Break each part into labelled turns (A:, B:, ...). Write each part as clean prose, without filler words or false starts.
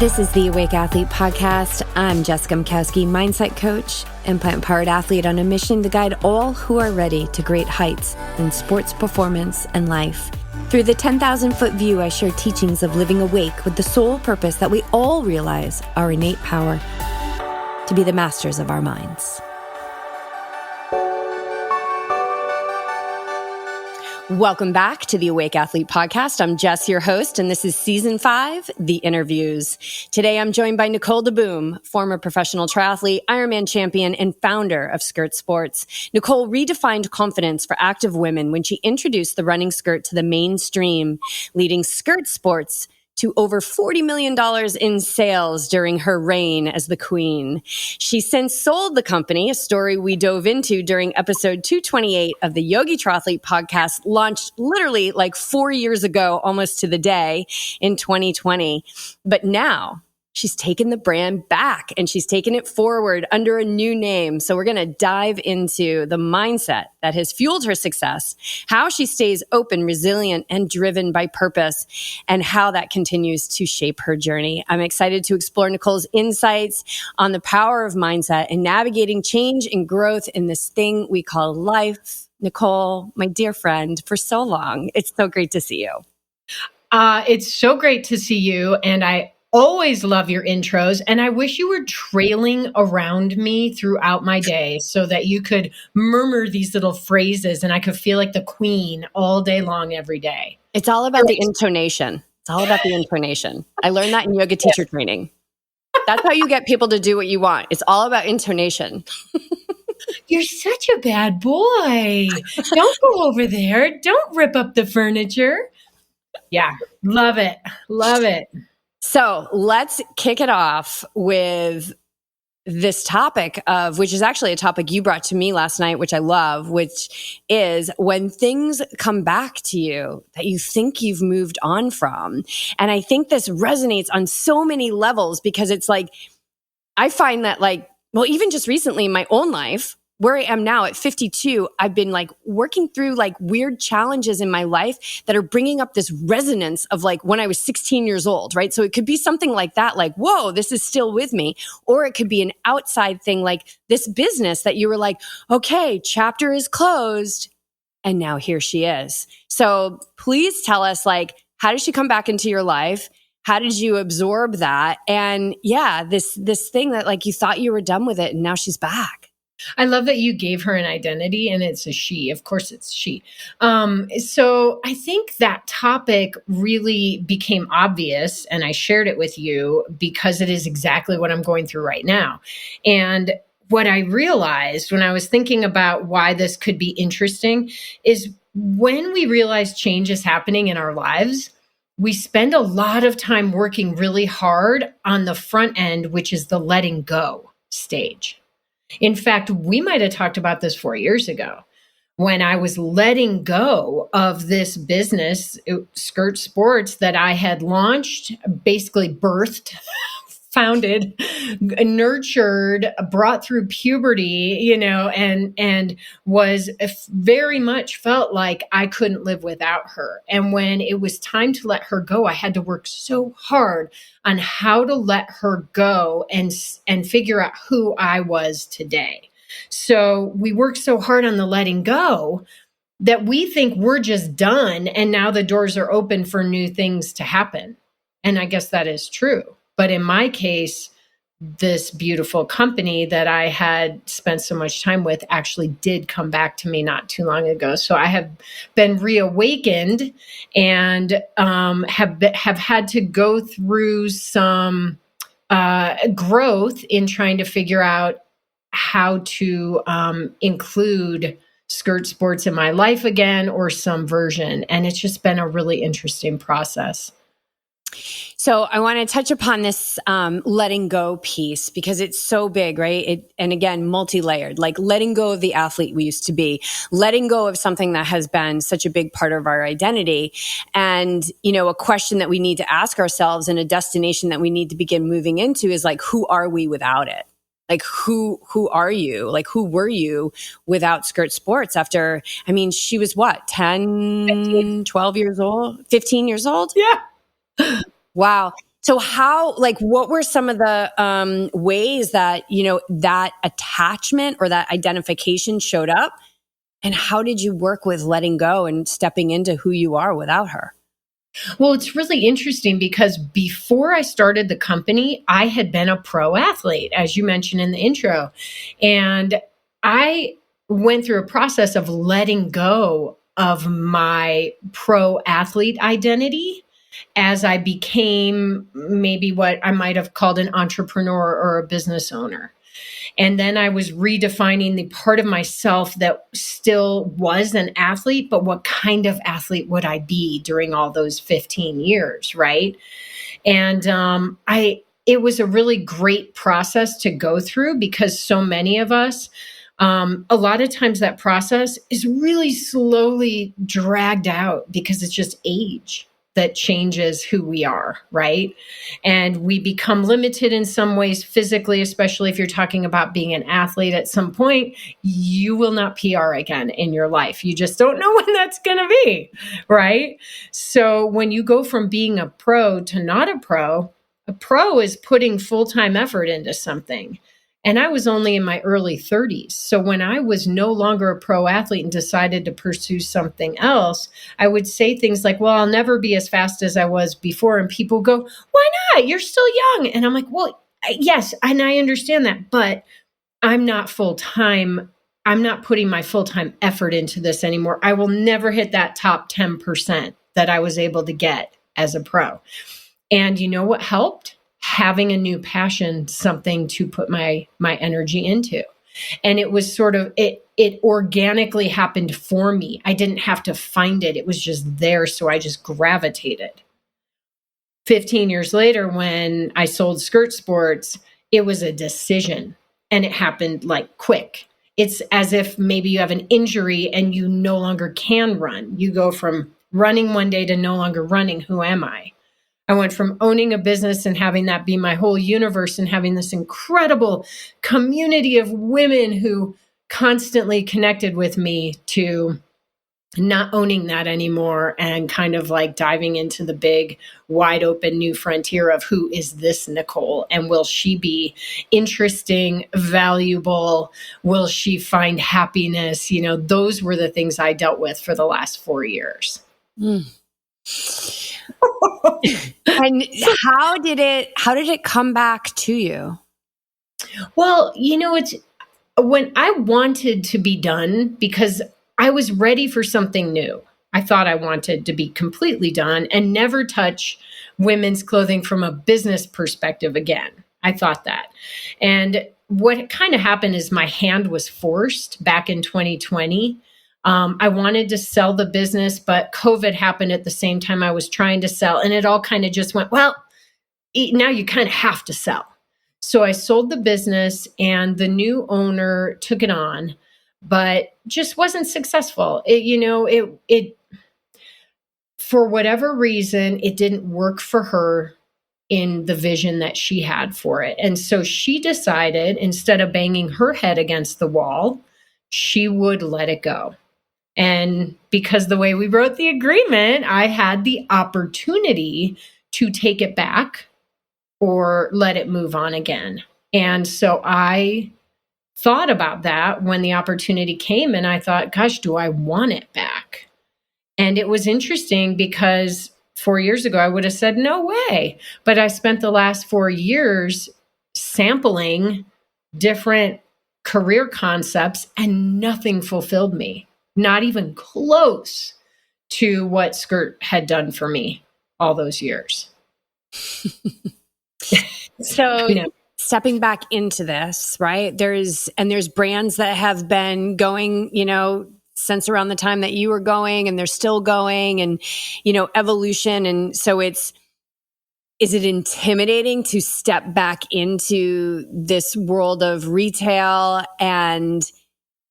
A: This is the Awake Athlete Podcast. I'm Jessica Mikowski, mindset coach and plant-powered athlete on a mission to guide all who are ready to great heights in sports performance and life. Through the 10,000-foot view, I share teachings of living awake with the sole purpose that we all realize our innate power to be the masters of our minds. Welcome back to the Awake Athlete Podcast. I'm Jess, your host, and this is Season 5, The Interviews. Today, I'm joined by Nicole DeBoom, former professional triathlete, Ironman champion, and founder of Skirt Sports. Nicole redefined confidence for active women when she introduced the running skirt to the mainstream, leading Skirt Sports to over $40 million in sales during her reign as the queen. She since sold the company, a story we dove into during episode 228 of the Yogi Triathlete podcast, launched literally like 4 years ago, almost to the day in 2020. But now she's taken the brand back and she's taken it forward under a new name. So we're going to dive into the mindset that has fueled her success, how she stays open, resilient, and driven by purpose, and how that continues to shape her journey. I'm excited to explore Nicole's insights on the power of mindset and navigating change and growth in this thing we call life. Nicole, my dear friend, for so long, it's so great to see you.
B: It's so great to see you. And I always love your intros, and I wish you were trailing around me throughout my day so that you could murmur these little phrases and I could feel like the queen all day long, every day.
A: It's all about the intonation. It's all about the intonation. I learned that in yoga teacher training. That's how you get people to do what you want. It's all about intonation.
B: You're such a bad boy. Don't go over there. Don't rip up the furniture. Yeah, love it. Love it.
A: So let's kick it off with this topic of, which is actually a topic you brought to me last night, which I love, which is when things come back to you that you think you've moved on from. And I think this resonates on so many levels because it's like, I find that even just recently in my own life, where I am now at 52, I've been working through weird challenges in my life that are bringing up this resonance of when I was 16 years old, right? So it could be something like that, whoa, this is still with me. Or it could be an outside thing like this business that you were like, okay, chapter is closed. And now here she is. So please tell us how did she come back into your life? How did you absorb that? And yeah, this thing that you thought you were done with it and now she's back.
B: I love that you gave her an identity and it's a she. Of course it's she. So I think that topic really became obvious and I shared it with you because it is exactly what I'm going through right now. And what I realized when I was thinking about why this could be interesting is when we realize change is happening in our lives, we spend a lot of time working really hard on the front end, which is the letting go stage. In fact, we might have talked about this 4 years ago when I was letting go of this business, Skirt Sports, that I had launched, basically birthed, founded, nurtured, brought through puberty, and was very much felt like I couldn't live without her. And when it was time to let her go, I had to work so hard on how to let her go and figure out who I was today. So we worked so hard on the letting go that we think we're just done and now the doors are open for new things to happen. And I guess that is true. But in my case, this beautiful company that I had spent so much time with actually did come back to me not too long ago. So I have been reawakened and have had to go through some growth in trying to figure out how to include Skirt Sports in my life again or some version. And it's just been a really interesting process.
A: So I want to touch upon this letting go piece because it's so big, right? And again, multi-layered, letting go of the athlete we used to be, letting go of something that has been such a big part of our identity. And, a question that we need to ask ourselves and a destination that we need to begin moving into is who are we without it? Who are you? Who were you without Skirt Sports after, she was what, 10, 15. 12 years old, 15 years old?
B: Yeah.
A: Wow. So how, like, what were some of the ways that, that attachment or that identification showed up? And how did you work with letting go and stepping into who you are without her?
B: Well, it's really interesting because before I started the company, I had been a pro athlete, as you mentioned in the intro. And I went through a process of letting go of my pro athlete identity as I became maybe what I might have called an entrepreneur or a business owner. And then I was redefining the part of myself that still was an athlete, but what kind of athlete would I be during all those 15 years, right? And it was a really great process to go through because so many of us, a lot of times that process is really slowly dragged out because it's just age that changes who we are, right? And we become limited in some ways physically, especially if you're talking about being an athlete. At some point, you will not PR again in your life. You just don't know when that's going to be, right? So when you go from being a pro to not a pro is putting full-time effort into something. And I was only in my early 30s. So when I was no longer a pro athlete and decided to pursue something else, I would say things like, well, I'll never be as fast as I was before. And people go, why not? You're still young. And I'm like, well, yes, and I understand that, but I'm not full-time. I'm not putting my full-time effort into this anymore. I will never hit that top 10% that I was able to get as a pro. And you know what helped? Having a new passion, something to put my energy into. And it was sort of, it organically happened for me. I didn't have to find it. It was just there. So I just gravitated. 15 years later, when I sold Skirt Sports, it was a decision and it happened like quick. It's as if maybe you have an injury and you no longer can run. You go from running one day to no longer running. Who am I? I went from owning a business and having that be my whole universe and having this incredible community of women who constantly connected with me to not owning that anymore and kind of like diving into the big, wide open new frontier of who is this Nicole? And will she be interesting, valuable? Will she find happiness? Those were the things I dealt with for the last 4 years.
A: Mm. And how did it come back to you?
B: Well, it's when I wanted to be done because I was ready for something new. I thought I wanted to be completely done and never touch women's clothing from a business perspective again. I thought that. And what kind of happened is my hand was forced back in 2020. I wanted to sell the business, but COVID happened at the same time I was trying to sell. And it all kind of just went, well, now you kind of have to sell. So I sold the business and the new owner took it on, but just wasn't successful. It for whatever reason, it didn't work for her in the vision that she had for it. And so she decided, instead of banging her head against the wall, she would let it go. And because the way we wrote the agreement, I had the opportunity to take it back or let it move on again. And so I thought about that when the opportunity came and I thought, gosh, do I want it back? And it was interesting because 4 years ago, I would have said, no way. But I spent the last 4 years sampling different career concepts and nothing fulfilled me. Not even close to what Skirt had done for me all those years.
A: So stepping back into this, right? There's brands that have been going, since around the time that you were going, and they're still going, and, evolution. And so is it intimidating to step back into this world of retail? And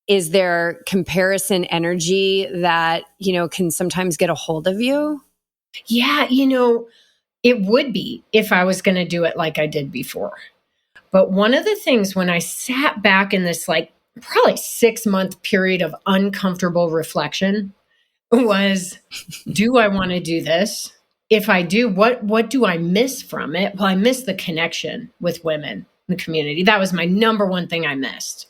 A: is there comparison energy that, can sometimes get a hold of you?
B: Yeah, it would be if I was going to do it like I did before. But one of the things when I sat back in this probably 6-month period of uncomfortable reflection was, do I want to do this? if I do, what do I miss from it? Well, I miss the connection with women in the community. That was my number one thing I missed.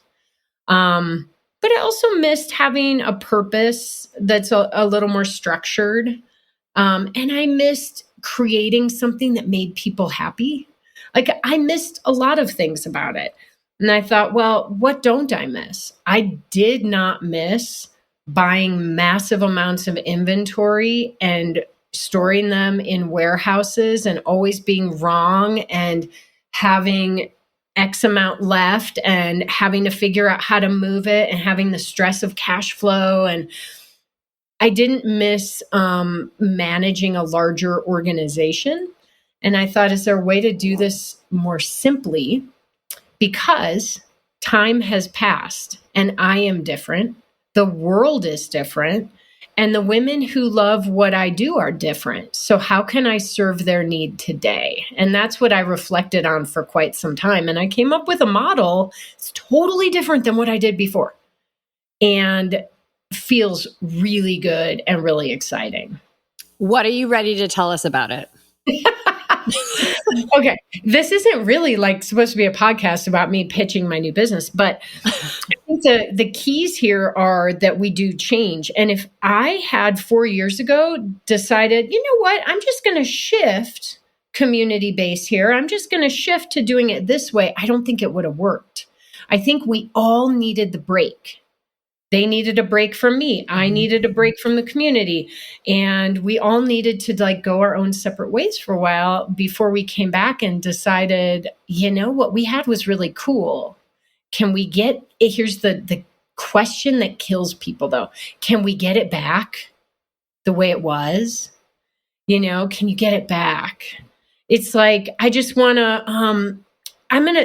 B: But I also missed having a purpose that's a little more structured. And I missed creating something that made people happy. Like, I missed a lot of things about it. And I thought, well, what don't I miss? I did not miss buying massive amounts of inventory and storing them in warehouses and always being wrong and having X amount left and having to figure out how to move it and having the stress of cash flow. And I didn't miss managing a larger organization. And I thought, is there a way to do this more simply? Because time has passed and I am different. The world is different. And the women who love what I do are different. So how can I serve their need today? And that's what I reflected on for quite some time. And I came up with a model that's totally different than what I did before. And feels really good and really exciting.
A: What are you ready to tell us about it?
B: Okay. This isn't really like supposed to be a podcast about me pitching my new business, but I think the keys here are that we do change. And if I had 4 years ago decided, you know what, I'm just going to shift community base here. I'm just going to shift to doing it this way. I don't think it would have worked. I think we all needed the break. They needed a break from me. I needed a break from the community. And we all needed to like go our own separate ways for a while before we came back and decided, you know, what we had was really cool. Can we get it? Here's the question that kills people though. Can we get it back the way it was? You know, can you get it back? It's like, I just want to,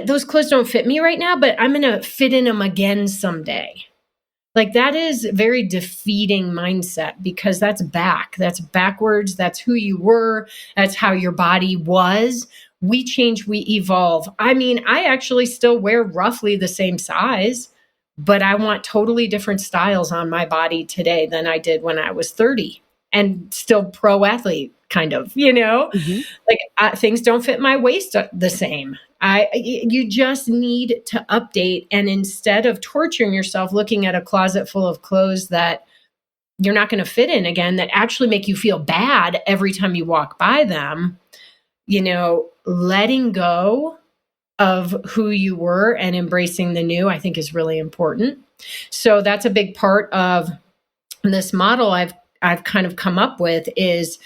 B: those clothes don't fit me right now, but I'm going to fit in them again someday. Like, that is a very defeating mindset because that's backwards. That's who you were. That's how your body was. We change, we evolve. I mean, I actually still wear roughly the same size, but I want totally different styles on my body today than I did when I was 30 and still pro athlete kind of, you know, like things don't fit my waist the same. You just need to update. And instead of torturing yourself looking at a closet full of clothes that you're not going to fit in again, that actually make you feel bad every time you walk by them, you know, letting go of who you were and embracing the new, I think is really important. So that's a big part of this model I've kind of come up with is,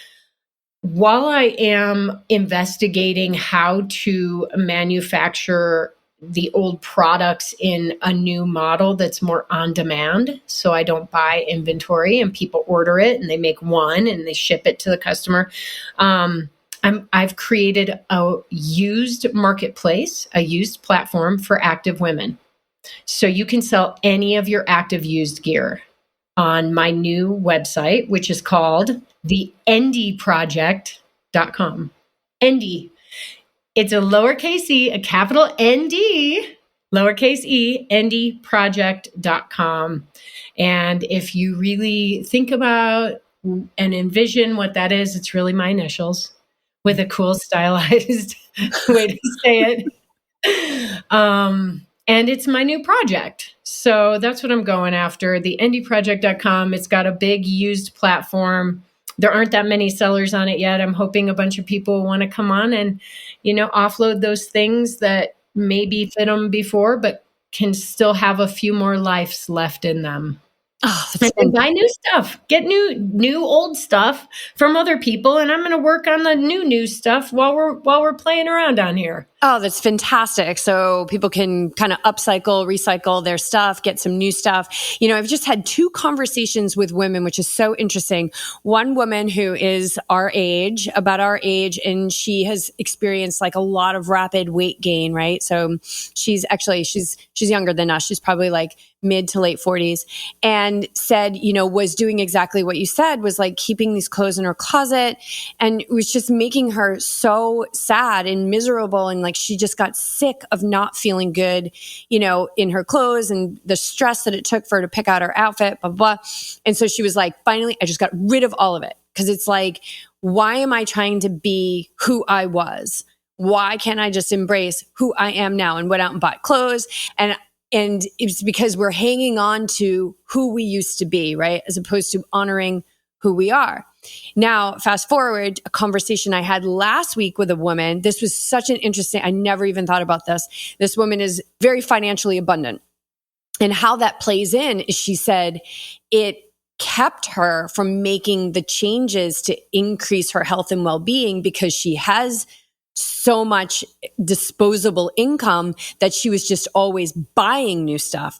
B: while I am investigating how to manufacture the old products in a new model that's more on demand, so I don't buy inventory and people order it and they make one and they ship it to the customer, I've created a used marketplace, a used platform for active women. So you can sell any of your active used gear on my new website, which is called the Ende Project.com. Ende. It's a lowercase e, a capital ND, lowercase e, Ende Project.com. And if you really think about and envision what that is, it's really my initials with a cool stylized way to say it. And it's my new project. So that's what I'm going after. The endeproject.com. It's got a big used platform. There aren't that many sellers on it yet. I'm hoping a bunch of people want to come on and, you know, offload those things that maybe fit them before, but can still have a few more lives left in them.
A: Oh,
B: and buy new stuff, get new old stuff from other people. And I'm going to work on the new stuff while we're playing around down here.
A: Oh, that's fantastic. So people can kind of upcycle, recycle their stuff, get some new stuff. You know, I've just had 2 conversations with women, which is so interesting. One woman who is about our age, and she has experienced like a lot of rapid weight gain, right? So she's younger than us. She's probably like mid to late 40s, and said, you know, was doing exactly what you said, was like keeping these clothes in her closet, and it was just making her so sad and miserable. And like, she just got sick of not feeling good, you know, in her clothes and the stress that it took for her to pick out her outfit, blah, blah, blah. And so she was like, finally, I just got rid of all of it. Cause it's like, why am I trying to be who I was? Why can't I just embrace who I am now and went out and bought clothes? And it's because we're hanging on to who we used to be, right? As opposed to honoring who we are. Now, fast forward, a conversation I had last week with a woman. This was such an interesting, I never even thought about this. This woman is very financially abundant. And how that plays in is she said it kept her from making the changes to increase her health and well-being because she has so much disposable income that she was just always buying new stuff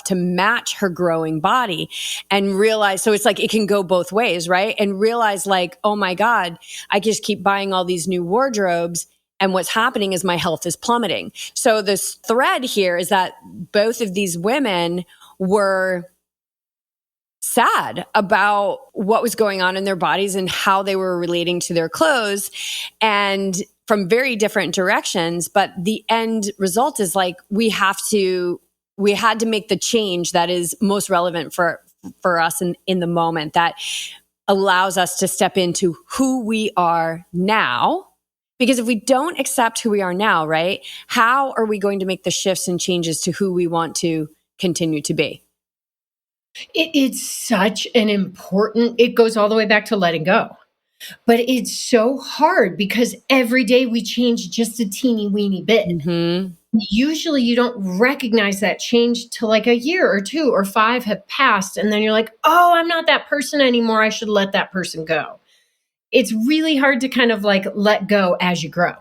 A: to match her growing body, and realize, so it's like it can go both ways, right? And realize like, oh my God, I just keep buying all these new wardrobes, and what's happening is my health is plummeting. So this thread here is that both of these women were sad about what was going on in their bodies and how they were relating to their clothes, and from very different directions. But the end result is like, we had to make the change that is most relevant for us in the moment, that allows us to step into who we are now. Because if we don't accept who we are now, right, how are we going to make the shifts and changes to who we want to continue to be?
B: It's such an important, it goes all the way back to letting go. But it's so hard because every day we change just a teeny weeny bit.
A: Mm-hmm.
B: Usually you don't recognize that change till like a year or 2 or 5 have passed. And then you're like, oh, I'm not that person anymore. I should let that person go. It's really hard to kind of like let go as you grow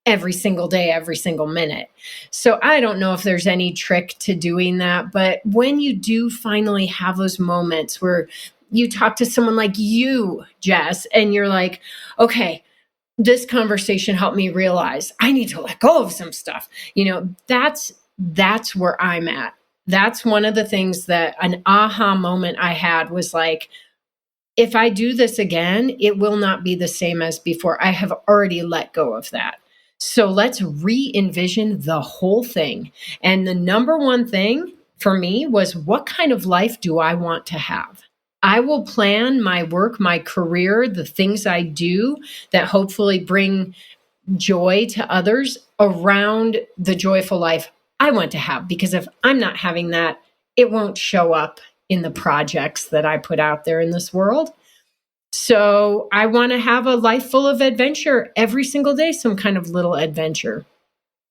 B: every single day, every single minute. So I don't know if there's any trick to doing that. But when you do finally have those moments where you talk to someone like you, Jess, and you're like, okay, this conversation helped me realize I need to let go of some stuff. You know, that's where I'm at. That's one of the things that an aha moment I had was like, if I do this again, it will not be the same as before. I have already let go of that. So let's re-envision the whole thing. And the number one thing for me was, what kind of life do I want to have? I will plan my work, my career, the things I do that hopefully bring joy to others around the joyful life I want to have. Because if I'm not having that, it won't show up in the projects that I put out there in this world. So I want to have a life full of adventure every single day, some kind of little adventure,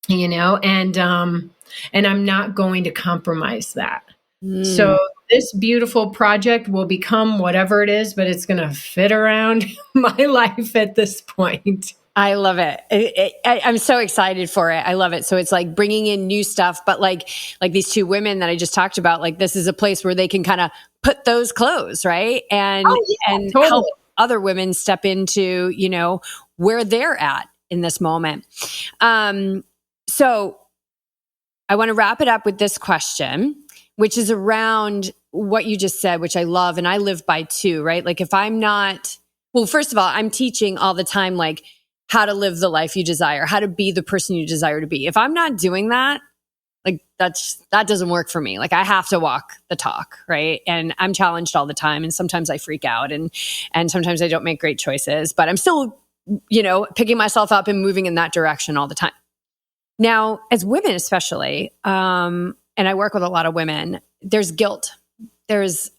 B: you know, and I'm not going to compromise that. So this beautiful project will become whatever it is, but it's going to fit around my life at this point.
A: I love it. I'm so excited for it. I love it. So it's like bringing in new stuff, but like these two women that I just talked about, like this is a place where they can kind of put those clothes, right? And totally help other women step into, you know, where they're at in this moment. So I want to wrap it up with this question, which is around what you just said, which I love and I live by too, right? Like if I'm not, well, first of all, I'm teaching all the time, like how to live the life you desire, how to be the person you desire to be. If I'm not doing that, like that doesn't work for me. Like I have to walk the talk, right? And I'm challenged all the time. And sometimes I freak out and sometimes I don't make great choices, but I'm still, you know, picking myself up and moving in that direction all the time. Now, as women, especially, and I work with a lot of women, there's guilt. There's,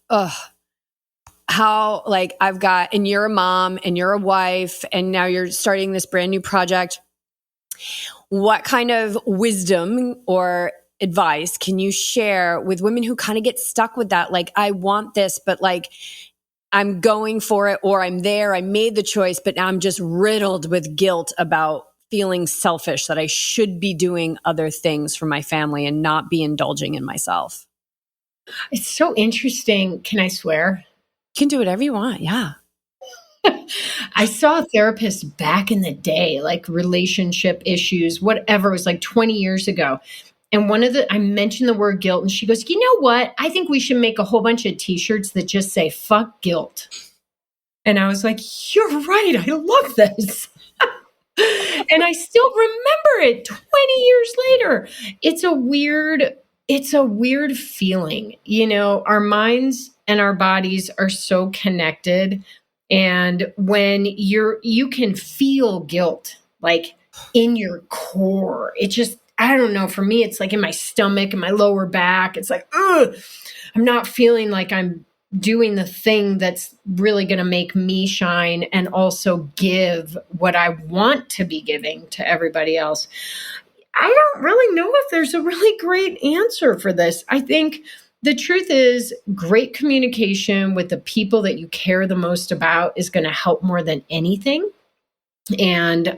A: how like I've got, and you're a mom and you're a wife and now you're starting this brand new project. What kind of wisdom or advice can you share with women who kind of get stuck with that? Like, I want this, but like, I'm going for it, or I'm there, I made the choice, but now I'm just riddled with guilt about feeling selfish, that I should be doing other things for my family and not be indulging in myself.
B: It's so interesting. Can I swear?
A: You can do whatever you want. Yeah.
B: I saw a therapist back in the day, like relationship issues, whatever. It was like 20 years ago. And I mentioned the word guilt and she goes, you know what? I think we should make a whole bunch of t-shirts that just say, fuck guilt. And I was like, you're right. I love this. And I still remember it 20 years later. It's a weird feeling. You know, our minds and our bodies are so connected. And when you can feel guilt, like in your core, it just, I don't know, for me, it's like in my stomach and my lower back. It's like, ugh, I'm not feeling like I'm doing the thing that's really going to make me shine and also give what I want to be giving to everybody else. I don't really know if there's a really great answer for this. I think the truth is great communication with the people that you care the most about is going to help more than anything. And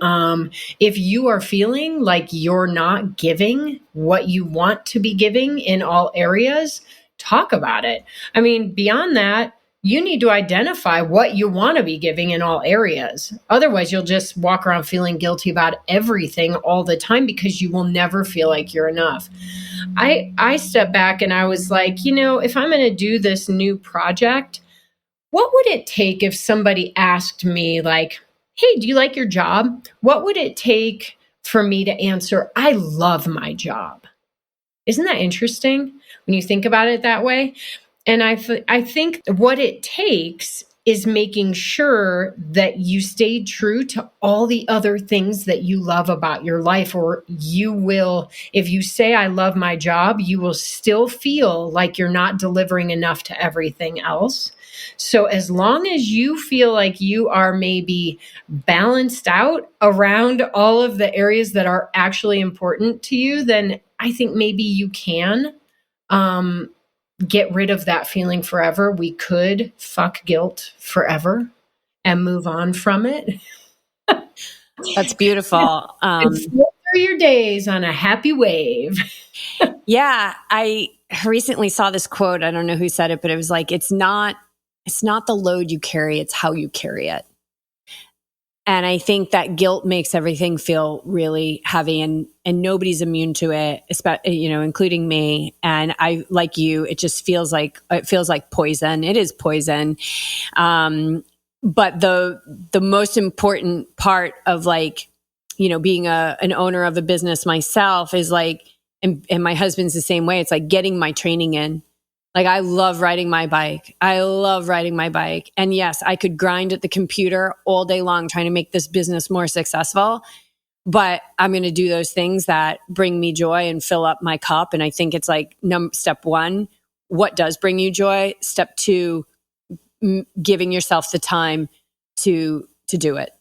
B: if you are feeling like you're not giving what you want to be giving in all areas, talk about it. I mean, beyond that, you need to identify what you want to be giving in all areas. Otherwise, you'll just walk around feeling guilty about everything all the time because you will never feel like you're enough. I stepped back and I was like, if I'm going to do this new project, what would it take if somebody asked me like, hey, do you like your job? What would it take for me to answer, I love my job? Isn't that interesting when you think about it that way? And I think what it takes is making sure that you stay true to all the other things that you love about your life, or you will, if you say, I love my job, you will still feel like you're not delivering enough to everything else. So as long as you feel like you are maybe balanced out around all of the areas that are actually important to you, then I think maybe you can get rid of that feeling forever. We could fuck guilt forever and move on from it.
A: That's beautiful.
B: And float through your days on a happy wave.
A: Yeah, I recently saw this quote. I don't know who said it, but it was like, it's not the load you carry, it's how you carry it. And I think that guilt makes everything feel really heavy, and nobody's immune to it, including me. And I, like you, it feels like poison. It is poison. But the most important part of being an owner of a business myself is like, and my husband's the same way. It's like getting my training in. Like, I love riding my bike. And yes, I could grind at the computer all day long trying to make this business more successful, but I'm going to do those things that bring me joy and fill up my cup. And I think it's like step one, what does bring you joy? Step two, giving yourself the time to do it.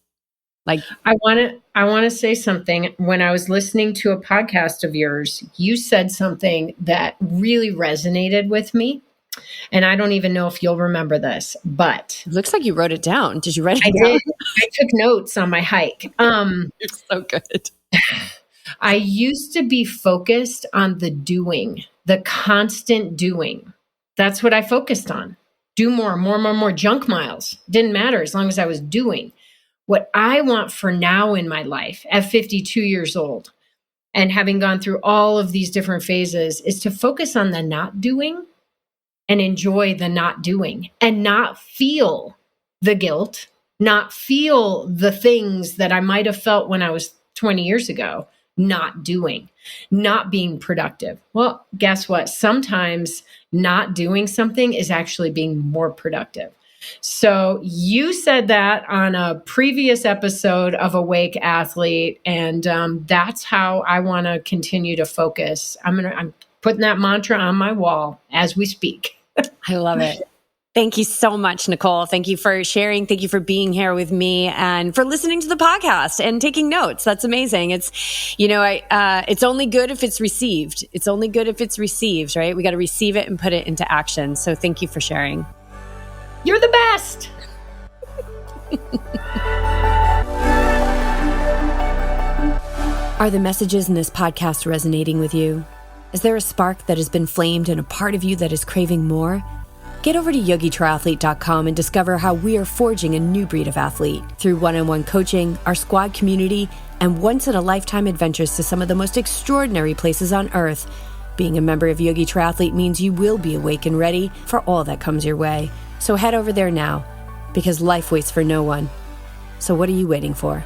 A: Like,
B: I want to say something. When I was listening to a podcast of yours, you said something that really resonated with me. And I don't even know if you'll remember this, but
A: it looks like you wrote it down. Did you write it down?
B: I did. I took notes on my hike.
A: It's so good.
B: I used to be focused on the doing, the constant doing. That's what I focused on. Do more junk miles. Didn't matter as long as I was doing. What I want for now in my life at 52 years old and having gone through all of these different phases is to focus on the not doing and enjoy the not doing and not feel the guilt, not feel the things that I might have felt when I was 20 years ago, not doing, not being productive. Well, guess what? Sometimes not doing something is actually being more productive. So you said that on a previous episode of Awake Athlete, and that's how I want to continue to focus. I'm putting that mantra on my wall as we speak.
A: I love it. Thank you so much, Nicole. Thank you for sharing. Thank you for being here with me and for listening to the podcast and taking notes. That's amazing. It's, it's only good if it's received. It's only good if it's received, right? We got to receive it and put it into action. So thank you for sharing.
B: You're the best.
A: Are the messages in this podcast resonating with you? Is there a spark that has been flamed and a part of you that is craving more? Get over to yogitriathlete.com and discover how we are forging a new breed of athlete through one-on-one coaching, our squad community, and once-in-a-lifetime adventures to some of the most extraordinary places on earth. Being a member of Yogi Triathlete means you will be awake and ready for all that comes your way. So head over there now, because life waits for no one. So what are you waiting for?